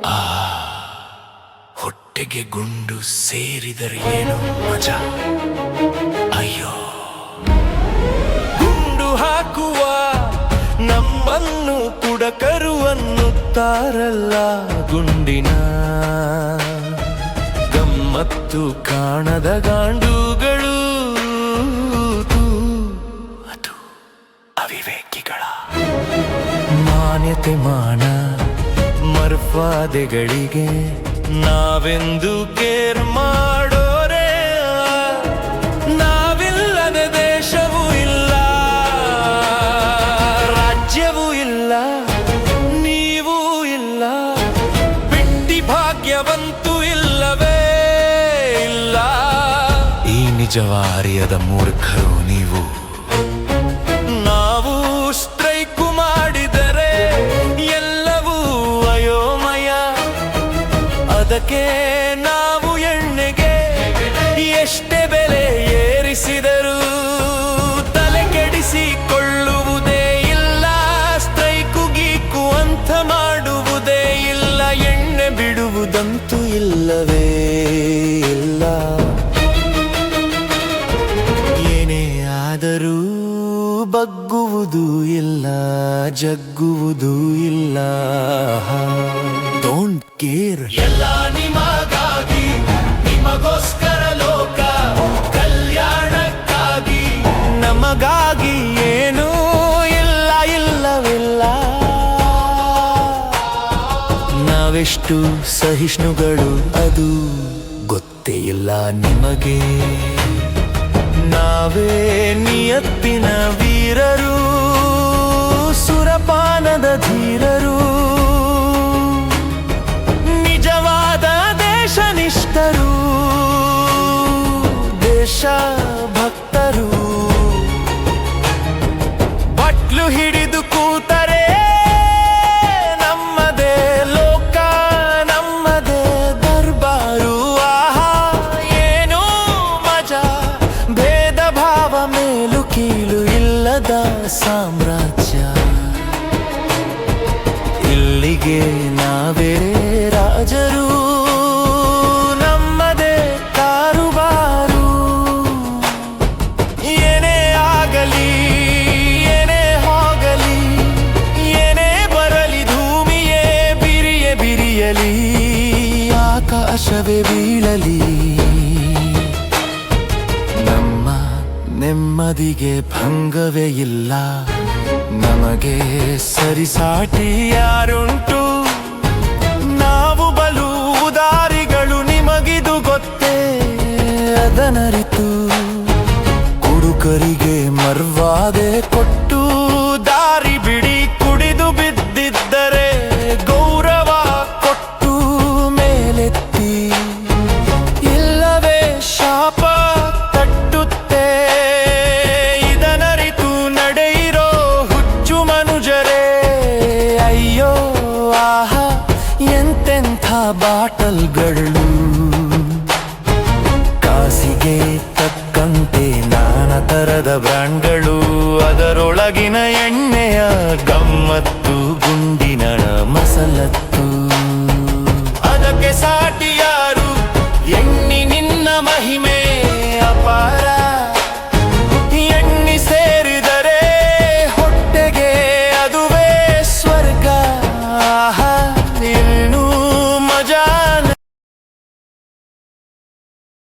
ಆ ಹೊಟ್ಟೆಗೆ ಗುಂಡು ಸೇರಿದರೆ ಏನು ಮಜಾ. ಅಯ್ಯೋ, ಗುಂಡು ಹಾಕುವ ನಮ್ಮನ್ನು ಕುಡಕರು ಅನ್ನುತ್ತಾರಲ್ಲ. ಗುಂಡಿನ ಗಮ್ಮತ್ತು ಕಾಣದ ಗಾಂಡುಗಳು, ಅದು ಅವಿವೇಕಿಗಳ ಮಾನ್ಯತೆ ಮಾನ ಮರ್ವಾದೆಗಳಿಗೆ ನಾವೆಂದು ಕೇರ್ ಮಾಡೋರೆ. ನಾವಿಲ್ಲದ ದೇಶವೂ ಇಲ್ಲ, ರಾಜ್ಯವೂ ಇಲ್ಲ, ನೀವೂ ಇಲ್ಲ, ಬಿಟ್ಟಿ ಭಾಗ್ಯವಂತೂ ಇಲ್ಲವೇ ಇಲ್ಲ. ಈ ನಿಜವಾರಿಯದ ಮೂರ್ಖರು ನೀವು. ನಾವು ಸ್ಟ್ರೈಕು ಮಾಡಿದರೆ ಎಲ್ಲವೂ ಅಯೋಮಯ. ಅದಕ್ಕೆ ನಾವು ಎಣ್ಣೆಗೆ ಎಷ್ಟೇ ಬೆಲೆ ಏರಿಸಿದರೂ ತಲೆ ಕೆಡಿಸಿಕೊಳ್ಳುವುದೇ ಇಲ್ಲ. ಸ್ಟ್ರೈಕು ಗೀಕು ಅಂತ ಮಾಡುವುದೇ ಇಲ್ಲ. ಎಣ್ಣೆ ಬಿಡುವುದಂತೂ ಇಲ್ಲವೇ ಇಲ್ಲ. ಏನೇ ಆದರೂ ಬಗ್ಗುವುದೂ ಇಲ್ಲ, ಜಗ್ಗುವುದೂ ಇಲ್ಲ. Don't care. ಎಲ್ಲ ನಿಮಗಾಗಿ, ನಿಮಗೋಸ್ಕರ ಲೋಕ ಕಲ್ಯಾಣಕ್ಕಾಗಿ. ನಮಗಾಗಿ ಏನೂ ಇಲ್ಲ, ಇಲ್ಲವಿಲ್ಲ. ನಾವೆಷ್ಟು ಸಹಿಷ್ಣುಗಳು ಅದು ಗೊತ್ತೇ ಇಲ್ಲ ನಿಮಗೆ. ನಾವೇ ನಿಯತ್ತಿನ ವೀರರು, ಸುರಪಾನದ ಧೀರರು, ನಿಜವಾದ ದೇಶನಿಷ್ಠರು, ದೇಶ ಭಕ್ತರು. ಬಟ್ಲು ಹಿಡಿದು ಕೂತರೆ ನಮ್ಮದೇ ಲೋಕ, ನಮ್ಮದೇ ದರ್ಬಾರು. ಆಹಾ ಏನೂ ಮಜಾ, ಭೇದ ಭಾವ ಮೇಲು ಕೀಳು ಇಲ್ಲದ ಸಾಮ್ರಾಜ್ಯ. ಇಲ್ಲಿಗೆ ನಾವೇ ರಾಜರು, ನಮ್ಮದೇ ಕಾರುಬಾರು. ಏನೇ ಆಗಲಿ, ಏನೇ ಹೋಗಲಿ, ಏನೇ ಬರಲಿ, ಭೂಮಿಯೇ ಬಿರಿಯಲಿ, ಆಕಾಶವೇ ಬೀಳಲಿ, ನಮ್ಮ ನೆಮ್ಮದಿಗೆ ಭಂಗವೇ ಇಲ್ಲ. ನಮಗೆ ಸರಿಸಾಟಿ ಯಾರುಂಟು? ನಾವು ಬಲು ಉದಾರಿಗಳು, ನಿಮಗಿದು ಗೊತ್ತೇ ಅದನರಿತು. ಕುಡುಕರಿಗೆ ಮರ್ವಾದೆ ಕೊಟ್ಟು ದಾರಿ ಬಿಡಿ, ಕುಡಿದು ಬಿದ್ದಿದ್ದರೆ ಗೌರವ ಕೊಟ್ಟು ಮೇಲೆತ್ತಿ. ಇಲ್ಲವೇ ಶಾಪ ತಟ್ಟುತ್ತೆ ಇದನರಿತು ನಡೆಯಿರೋ ಹುಚ್ಚು ಮನುಜರೇ. ಅಯ್ಯೋ ಆಹಾ ಎಂತೆಂಥ ಬಾಟಲ್ಗಳು, ಕಾಸಿಗೆ ತಕ್ಕಂತೆ ನಾನಾ ತರದ ಬ್ರ್ಯಾಂಡ್ಗಳು. ಅದರೊಳಗಿನ ಎಣ್ಣೆಯ ಗಮ್ಮತ್ತು